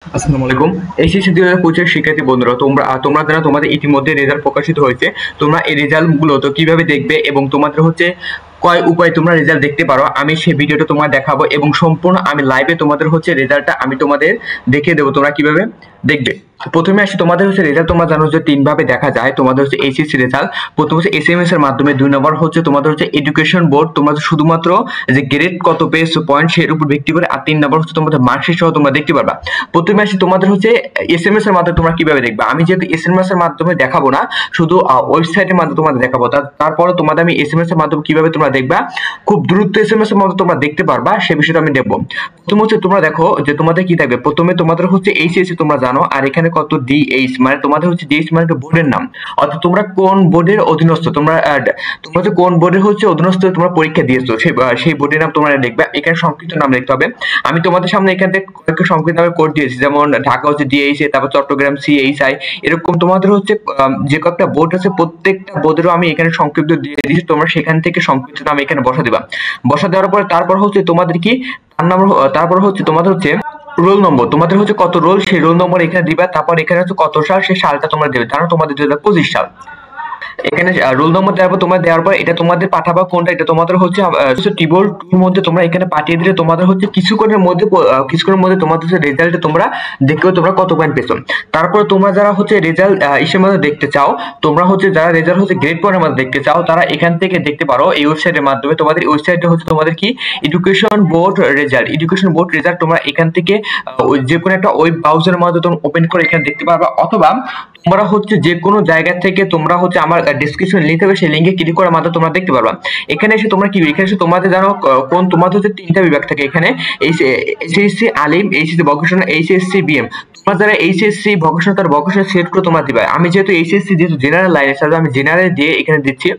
আসসালামু আলাইকুম। এইচএসসি 2025 শিক্ষার্থী বন্ধুরা, তোমরা যারা তোমাদের ইতিমধ্যে রেজাল্ট প্রকাশিত হয়েছে, তোমরা এই রেজাল্ট গুলো তো কিভাবে দেখবে এবং তোমাদের কয় উপায়ে তোমরা রেজাল্ট দেখতে পারো, আমি সেই ভিডিওটা তোমাদের দেখাবো এবং সম্পূর্ণ আমি লাইভে তোমাদের রেজাল্টটা আমি তোমাদের দেখিয়ে দেবো তোমরা কিভাবে দেখবে। প্রথমে আসি তোমাদের রেজাল্ট। তোমরা জানো যে তিন ভাবে দেখা যায় তোমাদের এইচএসসি রেজাল্ট। প্রথম এসএমএস এর মাধ্যমে, দুই নম্বর তোমাদের এডুকেশন বোর্ড, তোমরা শুধুমাত্র যে গ্রেড কত পেয়েছো পয়েন্ট সের উপর ভিত্তি করে, আর তিন নম্বর তোমাদের মার্কশিট সহ তোমরা দেখতে পারবা। প্রথমে আসি তোমাদের এসএমএস এর মাধ্যমে তোমরা কিভাবে দেখবে। আমি যেহেতু এসএমএস এর মাধ্যমে দেখাবো না, শুধু ওয়েবসাইটের মাধ্যমে তোমাদের দেখাবো, তারপরে তোমাদের আমি এসএমএস এর মাধ্যমে কিভাবে তোমরা দেখবা, খুব দ্রুত এসএমএস এর মাধ্যমে তোমরা দেখতে পারবা, সে বিষয়টা আমি দেখবো। প্রথম তোমরা দেখো যে তোমাদের কি থাকবে। প্রথমে তোমাদের এইচএসসি তোমরা জানো, আর এখানে কত ডিএইচ, মানে তোমাদের ডিএইচ মানে বোর্ডের নাম, অর্থাৎ তোমরা কোন বোর্ডের অধীনস্থ, তোমরা কোন বোর্ডের অধীনস্থ তোমরা পরীক্ষা দিয়েছো, সেই বোর্ডের নাম তোমরা দেখবে। এখানে সংক্ষিপ্ত নাম লিখতে হবে। আমি তোমাদের সামনে এখান থেকে কয়েকটা সংক্ষিপ্ত নামে কোড দিয়েছি, যেমন ঢাকা ডিএইচ, তারপর চট্টগ্রাম সিএইচআই, এরকম তোমাদের যে কয়েকটা বোর্ড আছে প্রত্যেকটা বোর্ডেরও আমি এখানে সংক্ষিপ্ত দিয়ে দিয়েছি। তোমরা সেখান থেকে সংক্ষিপ্ত নাম এখানে বসা দিবা। বসা দেওয়ার পরে তারপর তোমাদের কি তারপর তোমাদের রোল নম্বর, তোমাদের কত রোল, সেই রোল নম্বর এখানে দিবা। তারপর এখানে কত সাল, সেই সালটা তোমরা দেবে। জানো তোমাদের 2025 সাল। এখানে রোল নম্বর দেওয়ার পর তোমরা দেওয়ার পর এটা তোমাদের পাঠাবা কোনটা, এটা তোমাদের টিবল টুর মধ্যে তোমরা এখানে পাঠিয়ে দিলে তোমাদের কিছুক্ষণের মধ্যে তোমাদের রেজাল্টে তোমরা দেখবে তোমরা কত পয়েন্ট পেছো। তারপর তোমরা যারা রেজাল্ট ইসের মধ্যে দেখতে চাও, তোমরা যারা রেজাল্ট গ্রেড পয়েন্টের মধ্যে দেখতে চাও, তারা এখান থেকে দেখতে পারো এই ওয়েবসাইটের মাধ্যমে। তোমাদের ওয়েবসাইটে তোমাদের কি এডুকেশন বোর্ড রেজাল্ট তোমরা এখান থেকে যে কোনো একটা ওয়েব ব্রাউজারের মাধ্যমে তোমরা ওপেন করে এখানে দেখতে পারবা, অথবা তোমরা যে কোনো জায়গা থেকে তোমরা আমার ডেসক্রিপশন লিংক হবে, সেই লিংকে ক্লিক করার মাধ্যমে তোমরা দেখতে পারবা। এখানে এসে তোমরা কি, এখানে এসে তোমাদের জানো কোন তোমাদের তিনটা বিভাগ থাকে এখানে, এইচএসসি আলিম, এইচএসসি ভোকেশনাল, এইচএসসি বিএম। তোমরা যারা এইচএসসি ভোকেশনাল, তার ভোকেশনাল সিলেক্ট করে তোমরা দিবা। আমি যেহেতু এইচএসসি জেনারেল লাইনে আছে, আমি জেনারেল দিয়ে এখানে দিচ্ছি।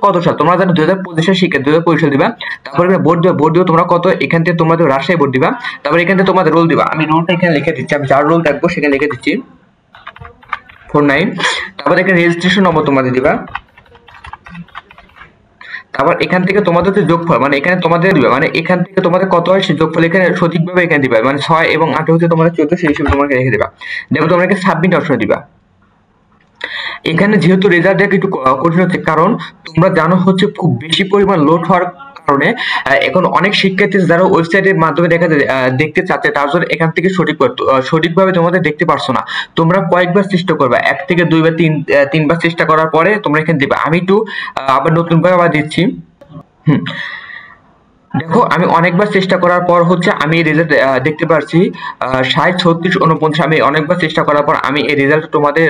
কত সাল তোমরা জানো 2025 সাল শিক্ষা 2025 সাল দিবা। তারপরে বোর্ড দিও তোমরা কত, এখান থেকে তোমাদের রাজশাহী বোর্ড দিবা। তারপর এখান থেকে তোমাদের রোল দিবা। আমি রোলটা এখানে লিখে দিচ্ছি, আমি যার রোল দেখবো সেখানে লিখে দিচ্ছি 49। তারপর এখানে রেজিস্ট্রেশন নম্বর তোমাদের দিবা। তারপর এখান থেকে তোমাদের যোগফল, মানে এখানে তোমাদের দিবা, মানে এখান থেকে তোমাদের কত হয় সেই যোগফল এখানে সঠিকভাবে এখানে দিবা, মানে 6 এবং 8 তোমাদের 14, সেই হিসেবে তোমাকে রেখে দিবা। দেখো তোমরা এখানে সাবমিট অপশন দিবা। এখানে যেহেতু রেজাল্টটা একটু কঠিন হচ্ছে, কারণ তোমরা জানো খুব বেশি পরিমাণ লোড হওয়ার কারণে এখন অনেক শিক্ষার্থী যারা ওয়েবসাইটের মাধ্যমে দেখতে চাচ্ছে, তার জন্য এখান থেকে সঠিকভাবে তোমাদের দেখতে পারছো না। তোমরা কয়েকবার চেষ্টা করবা, 1 থেকে 2 বা 3 বার চেষ্টা করার পরে তোমরা এখানে দিবা। আমি একটু আবার নতুন ভাবে আবার দিচ্ছি। দেখো আমি অনেকবার চেষ্টা করার পর আমি রেজাল্ট দেখতে পারছি 60, 36, 49। আমি অনেকবার চেষ্টা করার পর আমি এই রেজাল্ট তোমাদের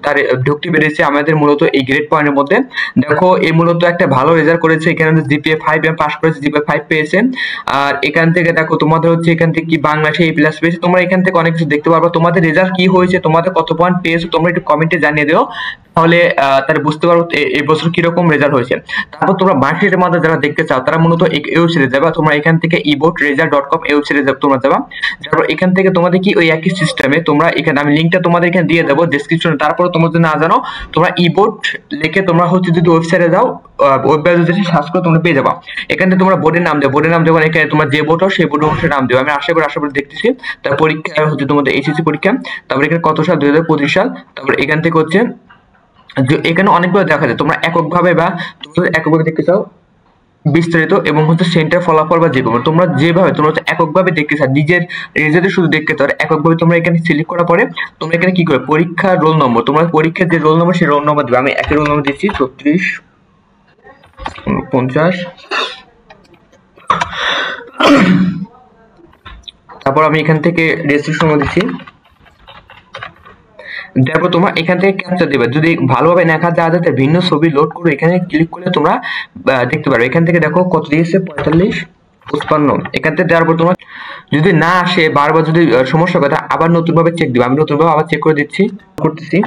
তার ঢুকতে পেরেছি আমাদের মূলত এই গ্রেড পয়েন্টের মধ্যে। দেখো এই মূলত একটা ভালো রেজাল্ট করেছে, এখানে জিপিএ 5 আমি পাস করেছি, জিপিএ 5 পেয়েছে। আর এখান থেকে দেখো তোমাদের এখান থেকে কি বাংলাদেশে A+ পেয়েছে। তোমরা এখান থেকে অনেক কিছু দেখতে পারবে। তোমাদের রেজাল্ট কি হয়েছে, তোমাদের কত পয়েন্ট পেয়েছো, তোমরা একটু কমেন্টে জানিয়ে দিও, তাহলে তারা বুঝতে পারবো এই বছর কিরকম রেজাল্ট হয়েছে। তারপর তোমরা মার্কশিটের মধ্যে যারা দেখতে চাও, তারা মূলত এই ওয়েবসাইটে যাবা। তোমরা এখান থেকে eboardresult.com এই ওয়েবসাইটে তোমরা যাবা। তারপর এখান থেকে তোমাদের কি ওই একই সিস্টেমে তোমরা এখানে, আমি লিংকটা তোমাদের এখানে দিয়ে দেবো ডেসক্রিপশনে। তারপর তোমরা যদি না জানো, তোমরা ইবোর্ড লিখে তোমরা যদি ওয়েবসাইটে যাও, ওয়েব ব্রাউজারে সার্চ করে তোমরা পেয়ে যাবা। এখানে তোমরা বোর্ডের নাম দেবো, এখানে তোমার যে বোর্ড হয় সেই বোর্ডের নাম দেবো। আমি আশা করি দেখতেছি। তার পরীক্ষা তোমাদের এইচএসসি পরীক্ষা। তারপর এখানে কত সাল, 2025 সাল। তারপর এখান থেকে এখানে অনেকভাবে দেখা যায়, তোমরা এককভাবে বা এককভাবে দেখতে চাও বিস্তারিত এবং সেন্টার ফলাফল বা যে কোনো, তোমরা যেভাবে তোমরা এককভাবে দেখতে চাও, নিজের রেজাল্টে শুধু দেখতে চাও এককভাবে, তোমরা এখানে সিলেক্ট করার পরে তোমরা এখানে কি করবে, পরীক্ষার রোল নম্বর, তোমরা পরীক্ষার যে রোল নম্বর সেই রোল নম্বর দিবে। আমি একই রোল নম্বর দিচ্ছি 36, 49। তারপর আমি এখান থেকে রেজিস্ট্রেশন নম্বর দিচ্ছি। তারপর তোমরা এখান থেকে ক্যাপচা দেবে। যদি ভালোভাবে দেখা যায় যাতে ভিন্ন ছবি লোড করে এখানে ক্লিক করলে তোমরা দেখতে পারবে। এখান থেকে দেখো কত দিয়েছে, 45, 55। এখান থেকে দেওয়ার পর তোমার যদি না আসে, বারবার যদি সমস্যা কথা, আবার নতুন ভাবে চেক দিবে। আমি নতুন ভাবে আবার চেক করে দিচ্ছি, করতেছি।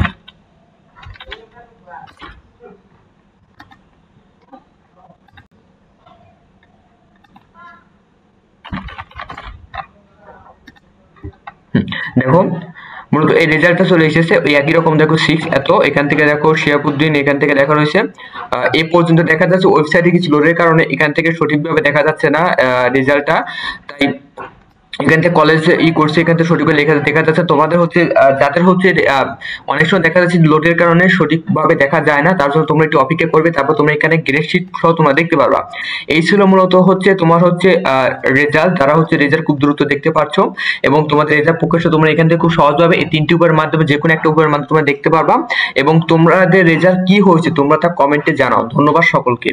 দেখো মূলত এই রেজাল্টটা চলে এসেছে ওই একই রকম। দেখো 6 এত, এখান থেকে দেখো শিয়াবুদ্দিন, এখান থেকে দেখা রয়েছে এই পর্যন্ত দেখা যাচ্ছে। ওয়েবসাইটে কিছু লোডের কারণে এখান থেকে সঠিকভাবে দেখা যাচ্ছে না রেজাল্টটা, তাই এখান থেকে কলেজ করছে, এখান থেকে সঠিকভাবে লেখা দেখা যাচ্ছে। তোমাদের হচ্ছে যাদের হচ্ছে অনেক সময় দেখা যাচ্ছে লোডের কারণে সঠিকভাবে দেখা যায় না, তার জন্য তোমরা একটু অপেক্ষা করবে, তারপর তোমরা এখানে গ্রেড শিট সহ তোমরা দেখতে পারবা। এই ছিল মূলত হচ্ছে তোমার হচ্ছে রেজাল্ট, তারা হচ্ছে রেজাল্ট খুব দ্রুত দেখতে পাচ্ছ, এবং তোমাদের রেজাল্ট প্রকাশ তোমরা এখান থেকে খুব সহজভাবে এই 3টি উপায়ের মাধ্যমে যে কোনো একটা উপায়ের মাধ্যমে তোমরা দেখতে পারবা। এবং তোমাদের রেজাল্ট কি হয়েছে তোমরা তা কমেন্টে জানাও। ধন্যবাদ সকলকে।